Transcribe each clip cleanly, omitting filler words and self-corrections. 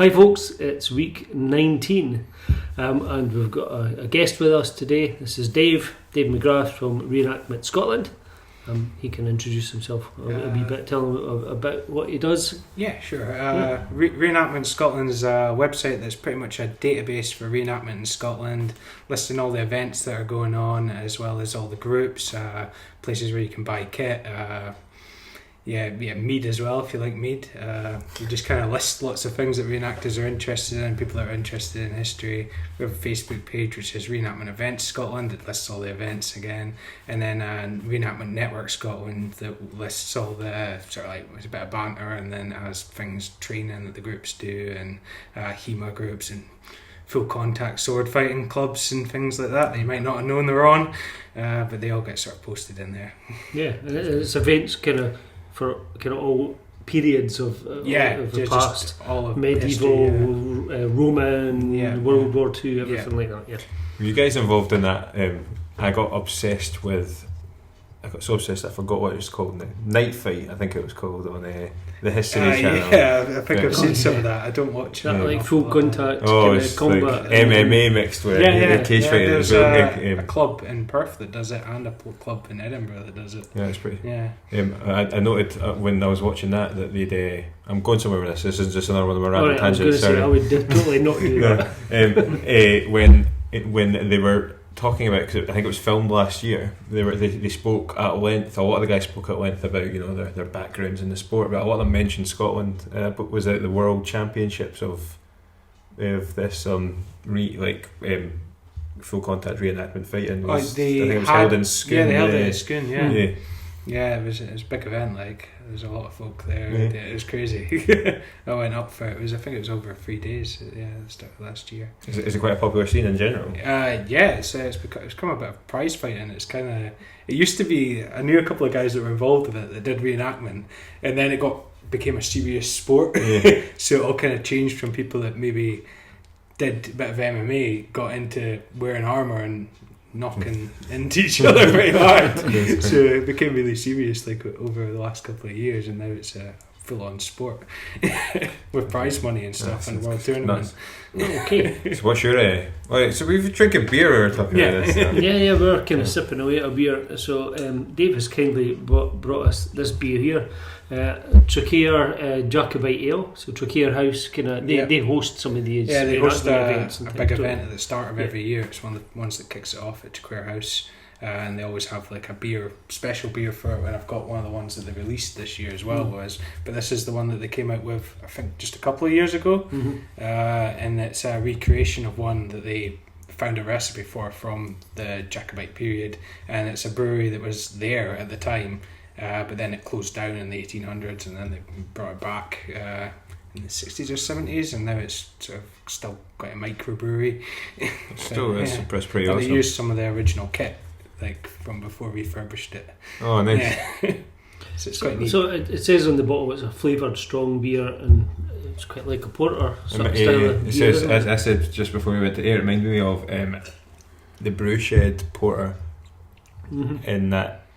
Hi folks, it's week 19 and we've got a guest with us today. This is Dave McGrath from Reenactment Scotland. He can introduce himself a wee bit, tell him about what he does. Yeah, sure. Reenactment Scotland is a website that's pretty much a database for reenactment in Scotland, listing all the events that are going on as well as all the groups, places where you can buy kit. Mead as well, if you like mead. You just kind of list lots of things that reenactors are interested in, people that are interested in history. We have a Facebook page which is Reenactment Events Scotland. It lists all the events again. And then Reenactment Network Scotland that lists all the sort of like, it's a bit of banter, and then has things, training that the groups do, and HEMA groups and full contact sword fighting clubs and things like that you might not have known they're on, but they all get sort of posted in there. Yeah, and it's events for all periods of the past, all of medieval, history, Roman, World War II, everything like that. Yeah. Were you guys involved in that? I got so obsessed I forgot what it was called now. Night Fight, I think it was called, on the History Channel. Yeah, I think I've seen some of that. I don't watch that, like full contact it's combat, like MMA mixed with cage fighting. There's a club in Perth that does it, and a club in Edinburgh that does it. Yeah, it's pretty. Yeah. I noted when I was watching that they'd. I'm going somewhere with this. This is just another one of my random tangents. I would totally not do that. When they were talking about, because I think it was filmed last year, they spoke at length. A lot of the guys spoke at length about their backgrounds in the sport, but a lot of them mentioned Scotland. But was it the World Championships of this full contact reenactment fighting? I think it was held in Scone. Yeah, they held it in Scone. Yeah, it was a big event. Like, there was a lot of folk there. Yeah. It was crazy. I went up for it. I think it was over 3 days. Yeah, the start of last year. Is it quite a popular scene in general? It's become a bit of prize fighting. It's kind of. It used to be. I knew a couple of guys that were involved in it that did reenactment, and then it became a serious sport. Yeah. So it all kind of changed from people that maybe did a bit of MMA, got into wearing armour and knocking into each other very hard. So it became really serious over the last couple of years, and now it's a full-on sport with prize money and stuff and world tournaments. Okay. So what's your so we've drinking beer, we were talking about this. Yeah, we're kind of sipping away at a beer. So Dave has kindly brought us this beer here, Traquair Jacobite Ale. So Traquair House they host some of these. Yeah, they host a big event at the start of every year. It's one of the ones that kicks it off at Traquair House. And they always have like a special beer for it, and I've got one of the ones that they released this year as well. But this is the one that they came out with, I think, just a couple of years ago. And it's a recreation of one that they found a recipe for from the Jacobite period, and it's a brewery that was there at the time, but then it closed down in the 1800s, and then they brought it back in the 60s or 70s, and now it's sort of still quite a microbrewery. That's pretty awesome. They used some of the original kit, like from before we refurbished it. Oh, nice. Yeah. So it's quite neat. So it says on the bottle it's a flavoured strong beer, and it's quite like a porter sort of style of beer. Says, as I said just before we went to air, it reminded me of the Brewshed porter, in that,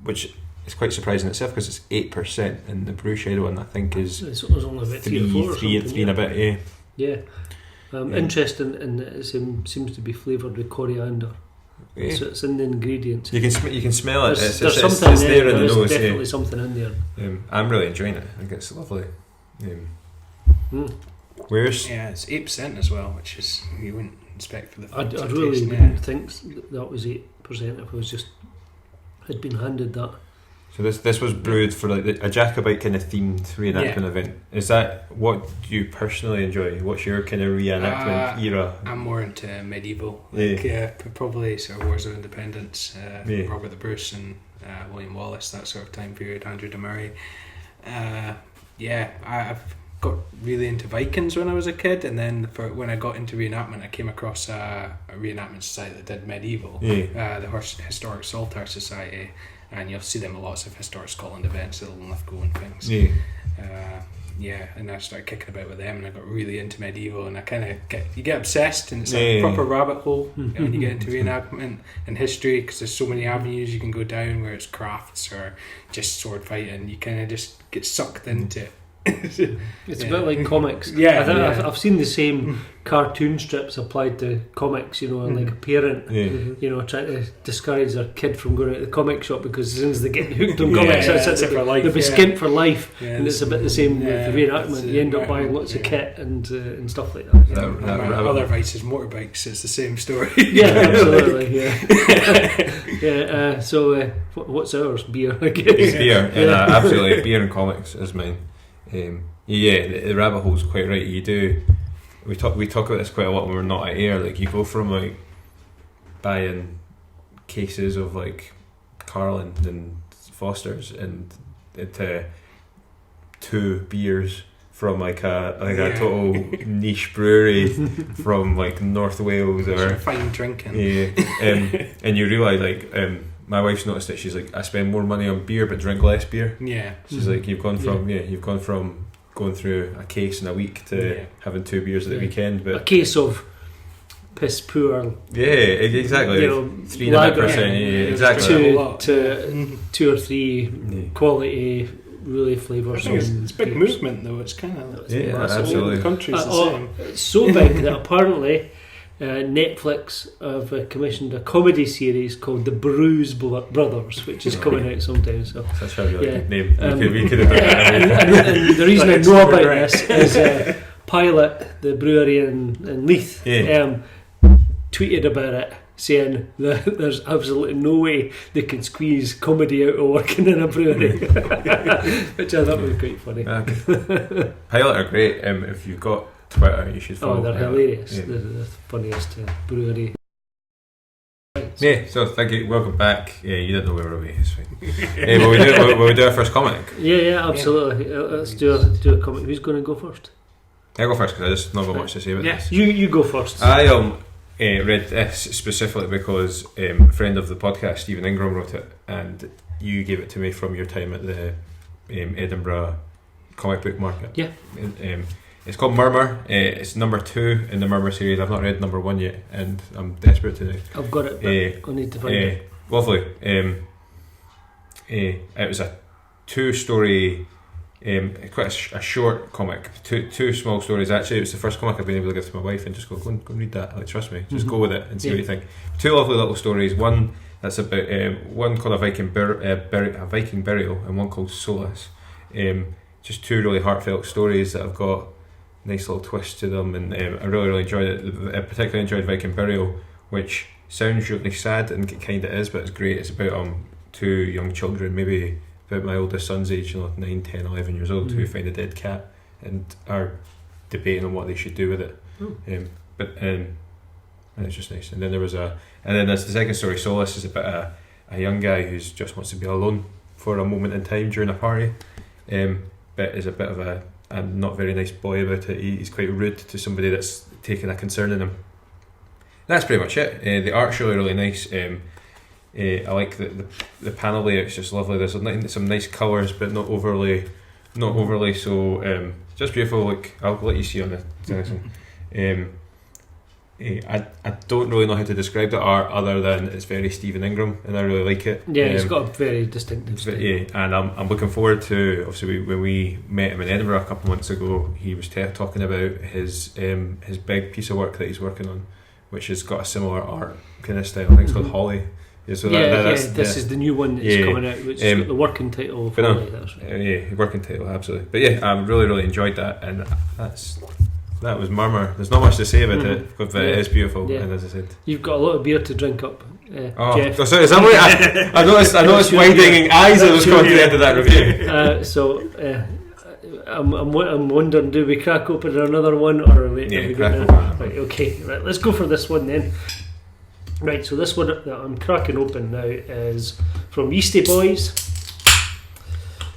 which is quite surprising itself because it's 8%, and the Brewshed one I think is it's only about 3 or 4 3 and a bit. Yeah. Interesting, and it seems to be flavoured with coriander. Yeah. So it's in the ingredients. You can smell it. There's it's something there in the nose. There's definitely something in there. I'm really enjoying it. I think it's lovely. Where's it's 8% as well, which is you wouldn't expect for the. I really wouldn't think that was 8% if I was just had been handed that. So this was brewed for like a Jacobite kind of themed reenactment event. Is that what do you personally enjoy? What's your kind of reenactment era? I'm more into medieval, probably sort of Wars of Independence, Robert the Bruce and William Wallace, that sort of time period, Andrew de Murray. I've got really into Vikings when I was a kid, and then when I got into reenactment, I came across a reenactment society that did medieval, the Historic Saltire Society. And you'll see them at lots of Historic Scotland events, little Lithgow and things. And I started kicking about with them, and I got really into medieval, and I kind of get obsessed, and it's a proper rabbit hole when you get into reenactment and history, because there's so many avenues you can go down, where it's crafts or just sword fighting. You kind of just get sucked into it It's a bit like comics. Yeah, I think yeah. I've seen the same cartoon strips applied to comics, and like a parent, trying to discourage their kid from going to the comic shop because as soon as they get hooked on comics, they'll be skint for life. Yeah, and it's a bit the same with the reenactment. You end up buying lots of kit and stuff like that. Other vices, motorbikes, it's the same story. Yeah, absolutely. Yeah. So what's ours? Beer, I guess. It's beer, absolutely. Beer and comics is mine. The rabbit hole's quite right. You do. We talk about this quite a lot when we're not at air. Like you go from like buying cases of like Carling and Foster's and into 2 beers from like a total niche brewery from like North Wales or fine drinking. And you realise like my wife's noticed that she's like, I spend more money on beer but drink less beer. Yeah. She's like, you've gone from going through a case in a week to having 2 beers at the weekend, but a case of piss poor. Yeah, exactly. 3.5%. Exactly. To 2 or 3 quality, really flavours. It's a big movement though. It's kind of absolutely. The country's the same. It's so big that apparently Netflix have commissioned a comedy series called The Brews Brothers, which is coming out sometime. So such a really good name. We could have done that. And the reason I know about this is Pilot, the brewery in Leith, tweeted about it, saying that there's absolutely no way they can squeeze comedy out of working in a brewery, which I thought was quite funny. Pilot are great. If you've got Twitter, you should follow. They're hilarious. They're the funniest brewery. Yeah, so thank you. Welcome back. Yeah, you didn't know we were away. It's fine. Will we do our first comic? Yeah, absolutely. Let's do a comic. Who's going to go first? I go first because I just not got much to say about this. You go first. I read this specifically because a friend of the podcast, Stephen Ingram, wrote it, and you gave it to me from your time at the Edinburgh comic book market. Yeah. It's called Murmur. It's number 2 in the Murmur series. I've not read number 1 yet, and I'm desperate to know. I've got it, but I need to find it. Lovely. It was a 2-story, quite a short comic. Two small stories actually. It was the first comic I've been able to give to my wife and just go and read that. Like, trust me, just go with it and see what you think. 2 lovely little stories. One that's about one called a Viking burial, and one called Solace. Just 2 really heartfelt stories that have got nice little twist to them, and I really enjoyed it. I particularly enjoyed Viking Burial, which sounds really sad, and it kind of is, but it's great. It's about 2 young children, maybe about my oldest son's age, 9, 10, 11 years old, who find a dead cat and are debating on what they should do with it. And it's just nice. And then there's the second story, Solace, is about a young guy who just wants to be alone for a moment in time during a party, but is a bit of a not very nice boy about it. He's quite rude to somebody that's taking a concern in him. That's pretty much it. The art's really nice. I like the panel layout's just lovely. There's some nice colours, but not overly so. Just beautiful. Like, I'll let you see on the. I don't really know how to describe the art other than it's very Stephen Ingram, and I really like it. Yeah, he's got a very distinctive style. Yeah, and I'm looking forward to, obviously when we met him in Edinburgh a couple of months ago, he was talking about his big piece of work that he's working on, which has got a similar art kind of style. I think it's called Holly. Yeah, so this is the new one that's coming out, which has got the working title of Holly. That's right. Working title, absolutely. But yeah, I really enjoyed that, and that was Murmur. There's not much to say about it, but it is beautiful. Yeah. And as I said, you've got a lot of beer to drink up, Jeff. So is that way? I noticed widening eyes as I was coming to the end of that review. I'm wondering, do we crack open another one, or are we crack open? Right, okay, right. Let's go for this one then. Right, so this one that I'm cracking open now is from Yeastie Boys.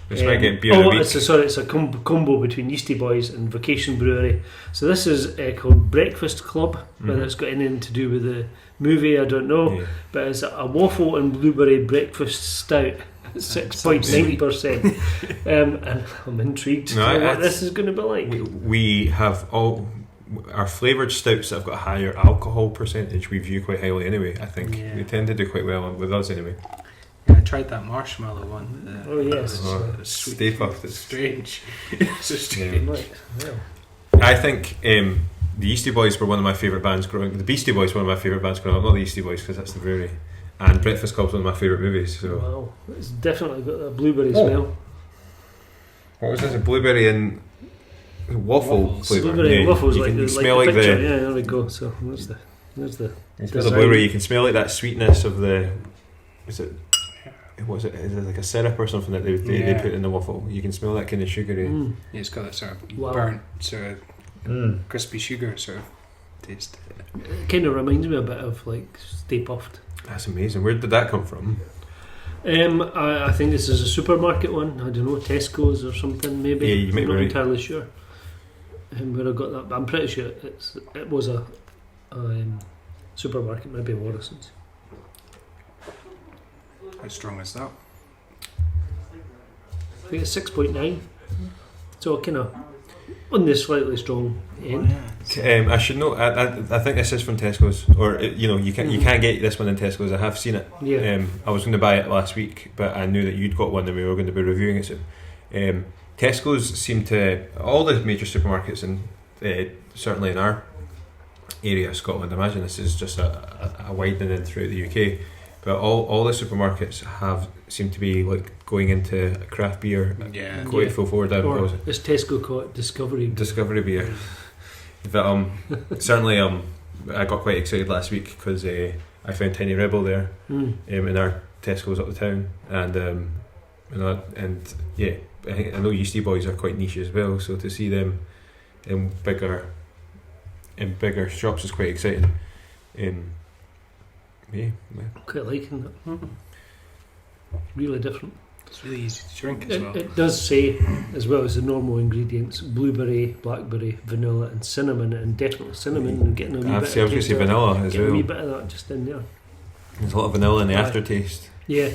Which might get beer a week. It's a combo between Yeastie Boys and Vocation Brewery. So this is called Breakfast Club, whether it's got anything to do with the movie, I don't know. But it's a waffle and blueberry breakfast stout, 6.9%. And I'm intrigued to know what this is going to be like. We have all our flavoured stouts that have got a higher alcohol percentage we view quite highly anyway. I think they tend to do quite well with us anyway. I tried that marshmallow one. Oh yes, Stay Puft. It's strange. It's so strange. Right. Well. I think the Yeastie Boys were one of my favourite bands growing. The Beastie Boys were one of my favourite bands growing up. Not the Yeastie Boys because that's the Brewery. And Breakfast Club's one of my favourite movies. So. Wow, it's definitely got a blueberry smell. What was this? A blueberry and waffle flavour. Blueberry and waffles, you like can the smell like like the picture. the. Yeah, there we go. So there's the. You smell the blueberry. You can smell like that sweetness of the. Is it? What is it? Is it like a syrup or something that they put in the waffle? You can smell that kind of sugary. Yeah, it's got that sort of Wow. burnt, sort of crispy sugar sort of taste. It kind of reminds me a bit of like Stay Puft. That's amazing. Where did that come from? I think this is a supermarket one. I don't know, Tesco's or something maybe. Yeah, you might I'm be not right. entirely sure where I got that, but I'm pretty sure it was a supermarket, maybe Morrison's. How strong is that? I think it's 6.9, so kind of on the slightly strong end. I should know. I think this is from Tesco's, or you can't get this one in Tesco's. I have seen it. Yeah. I was going to buy it last week, but I knew that you'd got one, and we were going to be reviewing it soon. Tesco's seem to all the major supermarkets, and certainly in our area of Scotland. I imagine this is just a widening throughout the UK, but all the supermarkets seem to be like going into craft beer quite full forward. Or as Tesco call it, Discovery beer. But certainly I got quite excited last week because I found Tiny Rebel there in our Tesco's up the town, and I know Yeastie Boys are quite niche as well, so to see them in bigger shops is quite exciting. Quite liking that. Really different. It's really easy to drink as well. It does say, as well as the normal ingredients, blueberry, blackberry, vanilla and cinnamon, and definitely cinnamon, and getting a wee bit I was going to say vanilla as well. A well. wee bit of that just in there. There's a lot of vanilla in the aftertaste. Yeah.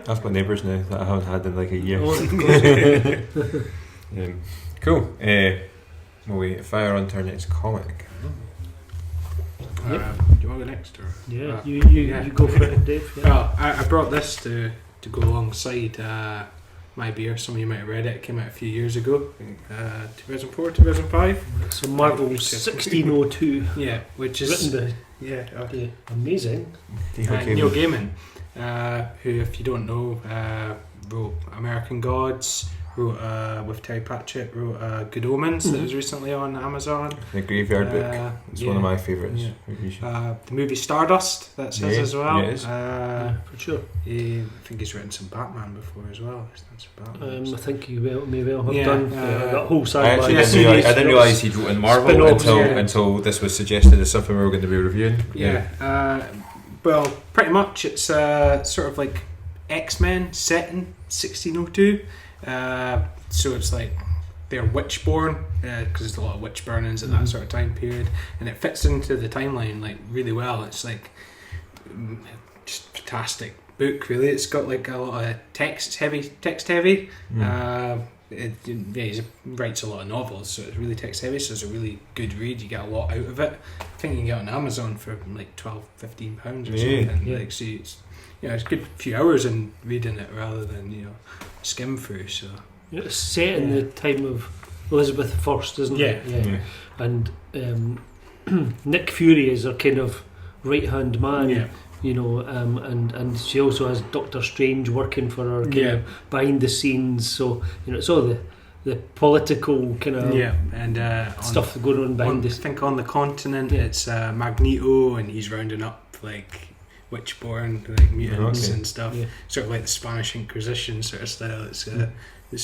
I've got neighbours now that I haven't had in like a year. Oh, of course. Cool. Will we fire on to our next comic? Do you want to go next? Or? Yeah, you go for it, Dave. Yeah. Well, I brought this to go alongside my beer. Some of you might have read it. It came out a few years ago, 2004, 2005. So Marvel 1602. Yeah, which is written by amazing Neil Gaiman, who, if you don't know, wrote American Gods. Wrote with Terry Pratchett, wrote Good Omens that was recently on Amazon. The Graveyard Book. It's one of my favourites. Yeah. The movie Stardust, that's his as well. Yeah, it is. For sure. I think he's written some Batman before as well. I think you may well have Yeah, done that whole I sci-fi actually series. I didn't realise he'd written Marvel Spin-offs, until this was suggested as something we were going to be reviewing. Well, pretty much it's sort of like X-Men set in 1602. So it's like they're witch-born because there's a lot of witch burnings at that sort of time period, and it fits into the timeline like really well. It's like just fantastic book, really. It's got like a lot of text heavy. He writes a lot of novels, so it's really text heavy, so it's a really good read. You get a lot out of it. I think you can get it on Amazon for like £12-15 or something. Like, so it's it's a good few hours in reading it rather than skim through. So it's set in the time of Elizabeth I, isn't it? Yeah. And Nick Fury is her kind of right hand man. Yeah. And she also has Doctor Strange working for her kind of behind the scenes, so it's all the political kind of stuff going on behind the scenes. I think on the continent it's Magneto, and he's rounding up like witch-born like mutants and stuff, sort of like the Spanish Inquisition sort of style. It's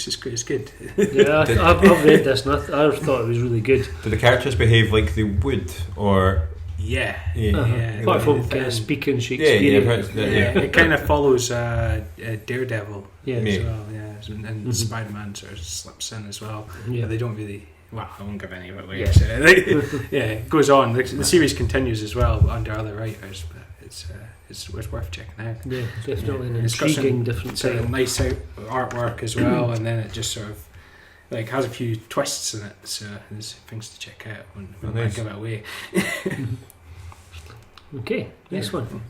just great. It's good. Yeah, I've read this and I thought it was really good. Do the characters behave like they would, or? Apart from kind of speaking Shakespeare. It kind of follows Daredevil as well, and Spider-Man sort of slips in as well. But they don't really. Well, I won't give any of it away. It goes on. The series continues as well under other writers, but it's worth checking out. Yeah, definitely an intriguing, different sort style. of nice artwork as well, and then it just sort of like has a few twists in it, so there's things to check out when I give it away. Okay, next one.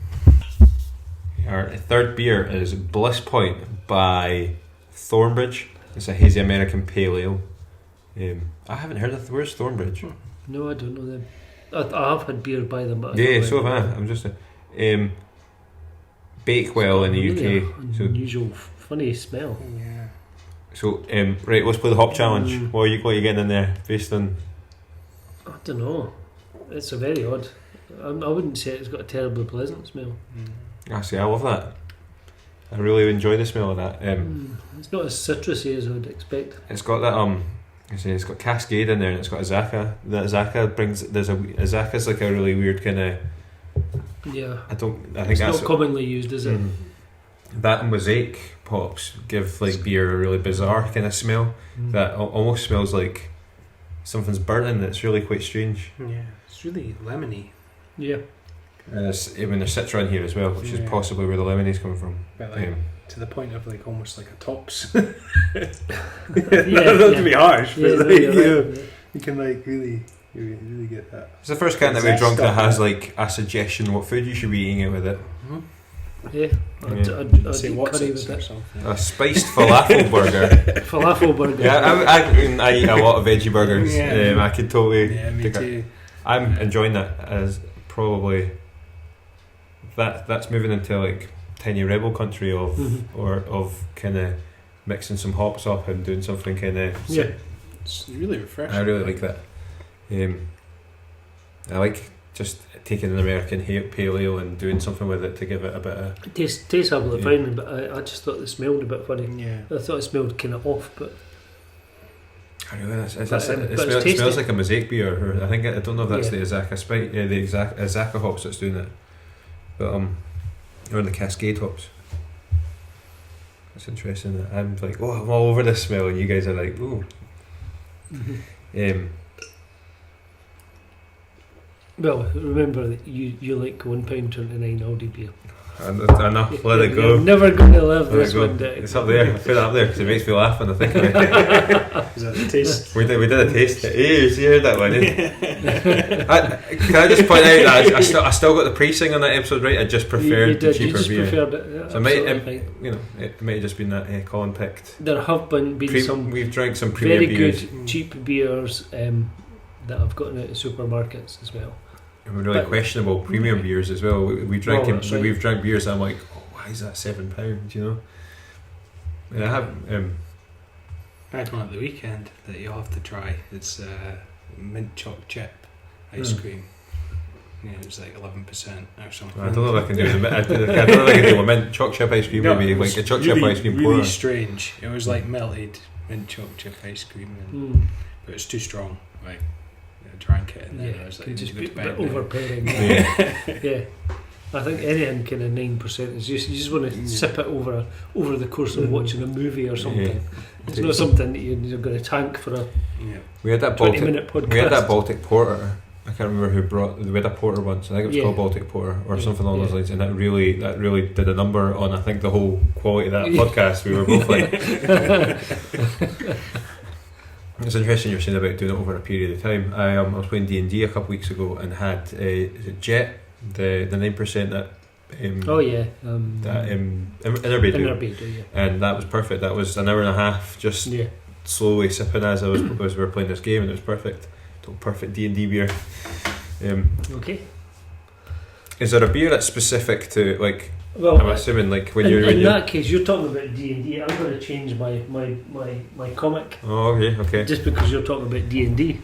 Our third beer is Bliss Point by Thornbridge. It's a hazy American pale ale. I haven't heard of where's Thornbridge? No, I don't know them. I have had beer by them. But Yeah, so have I. I'm just Bakewell in the really UK. Unusual, funny smell. Yeah. So right, let's play the hop challenge. What are you getting in there based on? I don't know. It's a very odd. I wouldn't say it's got a terribly pleasant smell. Actually, I love that. I really enjoy the smell of that. It's not as citrusy as I would expect. It's got that it's got Cascade in there, and it's got Azaka. That Azaka brings Azaka's like a really weird kind of. Yeah. I think It's that's not commonly used, is it? That and mosaic hops give like beer a really bizarre kind of smell that almost smells like something's burning. It's really quite strange. Yeah, it's really lemony. Yeah. And there's Citra in here as well, which is possibly where the lemonade's coming from. But to the point of like almost like a tops. Yeah, not to be harsh, but no, you can like really get that. It's the first can that we've drunk that has like a suggestion what food you should be eating with it. Yeah, I'd say eat what's curry it with or it. something. A spiced falafel burger. Falafel burger. Yeah, I eat a lot of veggie burgers. Yeah. I could totally. Yeah, me too. I'm enjoying that as probably that's moving into like tiny rebel country of kind of mixing some hops up and doing something kind of It's really refreshing. I really like that. I like just taking an American pale ale and doing something with it to give it a bit of It tastes absolutely fine, but I just thought it smelled a bit funny. Yeah. I thought it smelled kind of off, but I really it tasty. smells like a mosaic beer. Or I don't know if that's the Azaka spice, the Azaka hops that's doing it, but or the Cascade hops. It's interesting that I'm like, I'm all over this smell, and you guys are like, ooh. well, remember that you like £1.29 Aldi beer. I know, let it go. You're never going to live Let this it go. one down. It's up there. I put it up there because it makes me laugh when I think about it. Is that the taste? We did a taste. Hey, you heard that one? Can I just point out that I still got the pricing on that episode right? I just preferred the cheaper you just beer. preferred it. Yeah, So it might have just been that Colin picked. There have been some we've drank some premium very beers. good cheap beers that I've gotten out of supermarkets as well. And really questionable premium beers as well. We've drank beers that I'm like, why is that £7? You know. And I have. I had one at the weekend that you'll have to try. It's mint choc chip ice cream. Yeah, it was like 11% or something. I don't know if I can do it. I don't know if I can do a mint choc chip ice cream. Maybe like a choc chip ice cream really porter. strange. It was like melted mint choc chip ice cream, but it's too strong. Like I drank it and then I was like, just go a to bit bed now. overpowering. Yeah. I think anything kind of 9% is you just want to sip it over the course of watching a movie or something. Yeah. It's not something that you're going to tank for a We had that 20-minute podcast. We had that Baltic Porter. I can't remember who brought. We had a porter once. I think it was called Baltic Porter or something along those lines, and that really did a number on I think the whole quality of that podcast. We were both like. It's interesting you're saying about doing it over a period of time. I was playing D&D a couple of weeks ago and had is it Jet the 9% that. Innerby do. And that was perfect. That was an hour and a half just slowly sipping as we were playing this game, and it was perfect. Perfect D&D beer. Okay. Is there a beer that's specific to like? Well, I'm assuming like when in that case, you're talking about D&D. I'm going to change my comic. Oh, okay. Just because you're talking about D&D.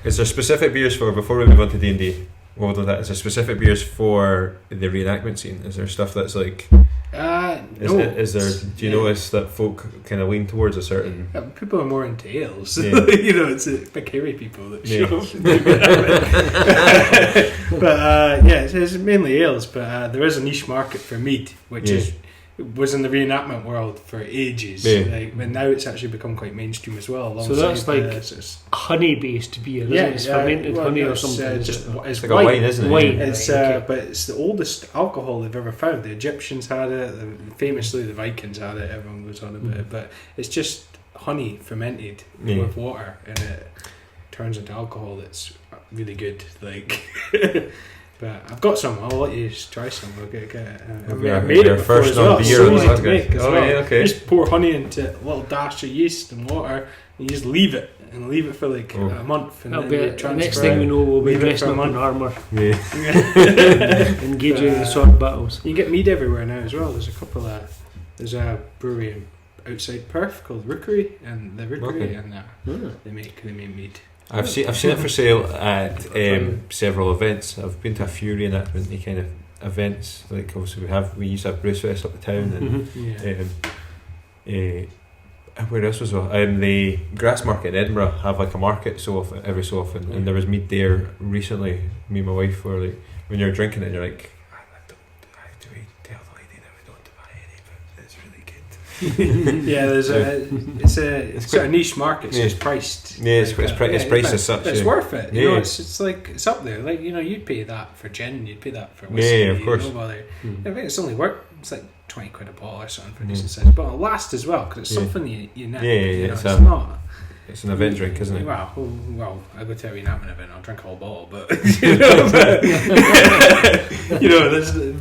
Is there specific beers for before we move on to D&D? Well, that is there specific beers for the reenactment scene? Is there stuff that's like? No. Is there? Do you notice that folk kind of lean towards a certain? People are more into ales. Yeah. It's big hairy people that show up. But it's mainly ales. But there is a niche market for mead, which was in the reenactment world for ages. Yeah. But now it's actually become quite mainstream as well. So that's like honey-based beer, isn't it? It's fermented honey or something. It's like a wine, isn't it? Wine. It's but it's the oldest alcohol they've ever found. The Egyptians had it. Famously, the Vikings had it. Everyone goes on about it. But it's just honey fermented with water, and it turns into alcohol. That's really good. Like. But I've got some. I'll let you try some. We'll get I Yeah, made it your before first as well. non-beer So was easy that to good? make as Oh, well. yeah, okay. You just pour honey into a little dash of yeast and water, and you just leave it for like a month. And That'll then be you it. transfer Next thing we know, we'll be Leave it dressing for a up in month. armour, Yeah. engaging in sword battles. You get mead everywhere now as well. There's a brewery outside Perth called Rookery, and the Rookery, Okay. and they make mead. I've seen it for sale at several events. I've been to a few reenactment kind of events. Like obviously we used to have Bruce Fest up the town, and where else was it? The Grass Market in Edinburgh have like a market every so often, and there was mead there recently. Me and my wife were like, when you're drinking it, you're like, do we tell the lady that we don't want to buy any, but it's really good. Yeah, it's quite a niche market. So it's priced. Yeah, it's priced as such. It's worth it. You Yeah. know, it's up there. Like you'd pay that for gin. You'd pay that for whiskey. Yeah, of course. No bother. I think it's only it's like 20 quid a bottle or something for decent size, but it'll last as well because it's something you nip. You know, it's not. It's an event drink, isn't it? Well, I go to a reenactment event. I'll drink a whole bottle, but that's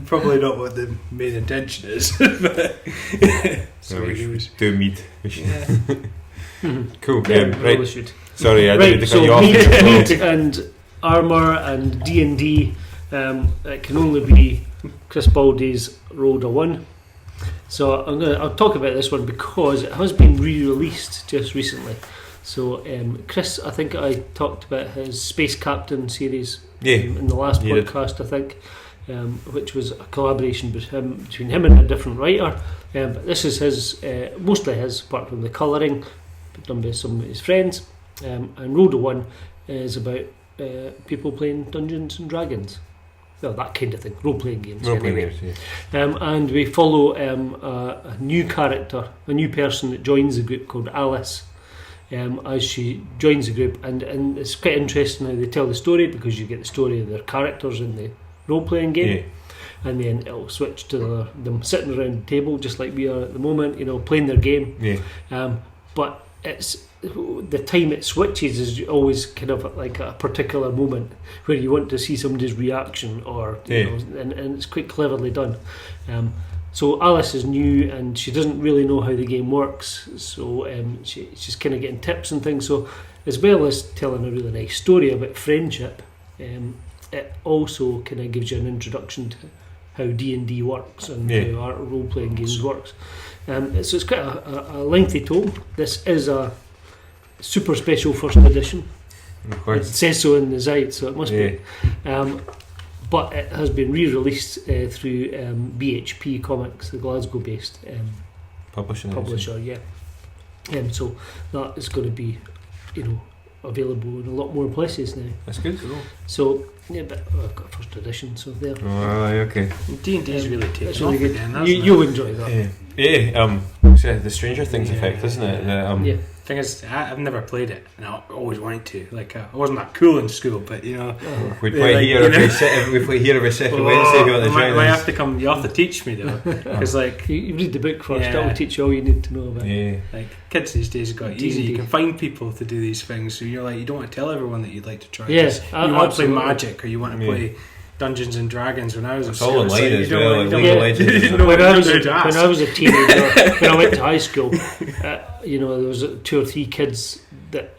probably not what the main intention is. But We should do mead. Cool. Yeah, Right. really should. Sorry, I didn't So cut you off. mead and armour and D&D, it can only be Chris Baldie's Road of One. So I'll talk about this one because it has been re-released just recently. So Chris, I think I talked about his Space Captain series in the last podcast, I think, which was a collaboration between him and a different writer. But this is his, mostly his, apart from the colouring, done by some of his friends. And Road of One is about people playing Dungeons and Dragons. Well, that kind of thing, role-playing games. And we follow a new character, a new person that joins the group called Alice. As she joins the group, and it's quite interesting how they tell the story because you get the story of their characters in the role-playing game, and then it'll switch to them sitting around the table just like we are at the moment, playing their game. But it's the time it switches is always kind of like a particular moment where you want to see somebody's reaction, or and it's quite cleverly done. So Alice is new and she doesn't really know how the game works, so she's kind of getting tips and things. So as well as telling a really nice story about friendship, it also kind of gives you an introduction to how D&D works and how our role-playing games works. So it's quite a lengthy tome. This is a super special first edition. Of course. It says so in the side, so it must be. But it has been re-released through BHP Comics, the Glasgow-based publisher. So that is going to be, available in a lot more places now. That's good. So but I've got a first edition, so there. Oh, okay. D&D is really taking It's off really good. again. You'll enjoy that. The Stranger Things effect, isn't it? Thing is, I've never played it, and I always wanted to. Like, I wasn't that cool in school, but we play here every second Wednesday. If you want to join us. You have to teach me though, because you read the book first. That will teach you all you need to know about. Like kids these days have got it easy. You can find people to do these things, so you're like, you don't want to tell everyone that you'd like to try. Yeah, you want to play Magic or you want to play Dungeons and Dragons. When I was it's all online as well. When I was a teenager, when I went to high school, there was 2 or 3 kids that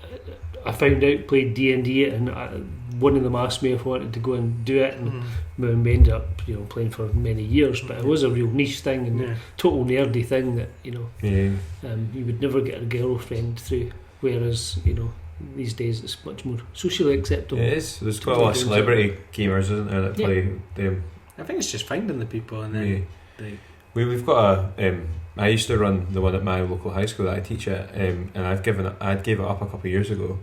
I found out played D&D, and one of them asked me if I wanted to go and do it, and we ended up playing for many years. But it was a real niche thing and total nerdy thing that you would never get a girlfriend through, whereas these days it's much more socially acceptable. It is. There's quite a lot of celebrity gamers, isn't there, that play them. I think it's just finding the people, and then we've got a. I used to run the one at my local high school that I teach at, and I gave it up a couple of years ago,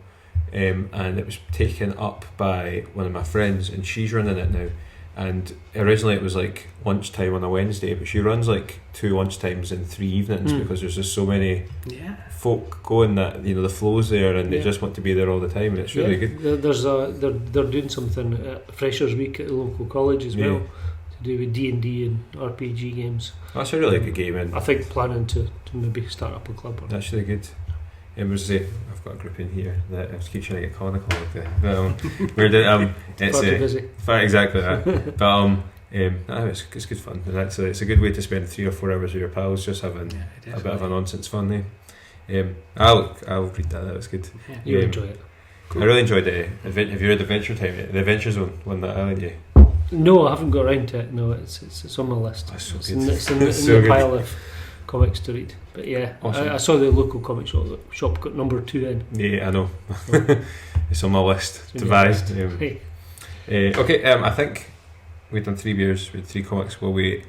and it was taken up by one of my friends, and she's running it now. And originally it was like lunchtime on a Wednesday, but she runs like 2 lunchtimes in 3 evenings because there's just so many folk going that the flow's there, and they just want to be there all the time, and it's really good. They're doing something at Freshers Week at the local college as well, to do with D&D and RPG games. That's a really good game, and I think planning to maybe start up a club. That's really good. I've got a group in here that I keep trying to get conical with we're doing, it's Far too busy. Exactly that. But no, it's good fun, and it's a good way to spend 3 or 4 hours with your pals, just having a bit of a nonsense fun. I'll read that. It's good. Yeah, you enjoy it. Cool. I really enjoyed the have you read Adventure Time yet? The Adventure Zone one that I lent you. No, I haven't got around to it. No, it's on my list. That's so It's good. in It's the so pile good. of comics to read. But yeah, Awesome. I saw the local comic shop got number 2 in. Yeah, I know. It's on my list It's to on buy. your list. Hey. Okay, I think we've done 3 beers with 3 comics. Will we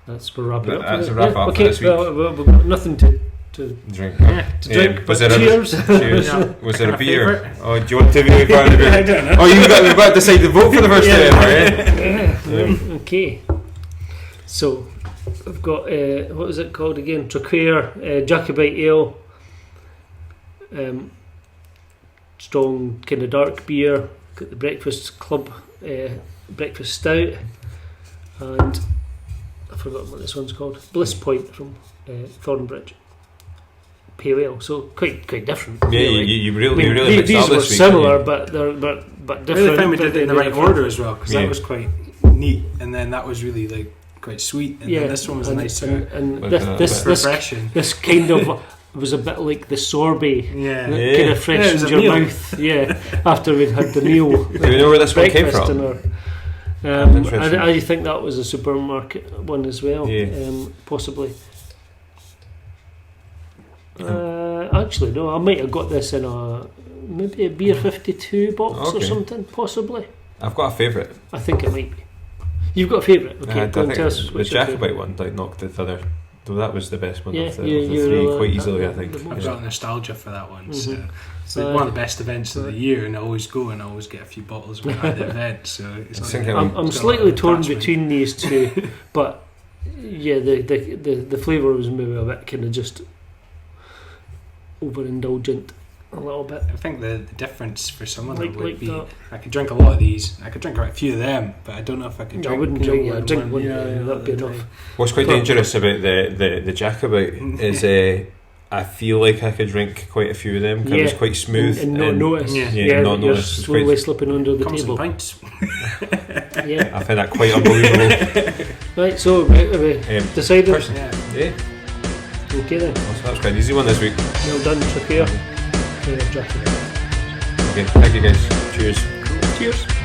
That's we're wrapping up. That's for a wrap it. up Okay, for this week. well, we've got nothing to drink? drink. Was But there cheers. Cheers. Yeah. Was there a My beer? favourite. Oh, do you want to be part of the beer? I don't know. Oh, we've got to decide to vote for the first time, right? Yeah. Okay. So I've got what was it called again? Traquair Jacobite ale. Strong kind of dark beer. Got the Breakfast Club Breakfast Stout, and I forgot what this one's called. Bliss Point from Thornbridge. Pale ale, so quite different. Yeah, really. you really mixed these up were this week, similar, didn't but they're but I different. really found we did it in the right different. order as well, because Yeah. that was quite neat, and then that was really like quite sweet, and then this one was and, nice and Like this refreshing. this kind of was a bit like the sorbet. Yeah. That Yeah. kind of Yeah, it freshens was a your meal. mouth. Yeah, after we'd had the meal. Do we know where this one came breakfast from? Interesting. I think that was a supermarket one as well. Yeah. Possibly. Actually, no. I might have got this in maybe a Beer 52 box or Okay. something. Possibly. I've got a favourite. I think it might be. You've got a favourite? Okay, I go and think tell us the what's your Jacobite favourite. one knocked the other. Though that was the best one Yeah, of the, you- of the you 3 really quite like easily, that I think. the most. I've Yeah. got nostalgia for that one. So Mhm. it's like one of the best events of the year, and I always go and I always get a few bottles when at the event. So it's I like think a- I'm it's got a slightly lot of torn attachment. between these two, but yeah, the flavour was maybe a bit kind of just overindulgent a little bit. I think the difference for someone Like would be that. I could drink a lot of these. I could drink quite a few of them, but I don't know if I could I drink. wouldn't drink. more Yeah, than drink one. Yeah, That'd be at a enough. time. What's quite But- dangerous about the Jacobite is I feel like I could drink quite a few of them because Yeah. it's quite smooth and not notice. Yeah. Yeah, not you're notice. It's slowly quite- slipping under the Comes in table. pints. Yeah. I find that quite unbelievable. Right. So have we decided? Person- Yeah. Yeah, Okay then. so that was quite an easy one this week. Well done, Traquair. Jacobite. Okay, thank you guys. Cheers. Cheers.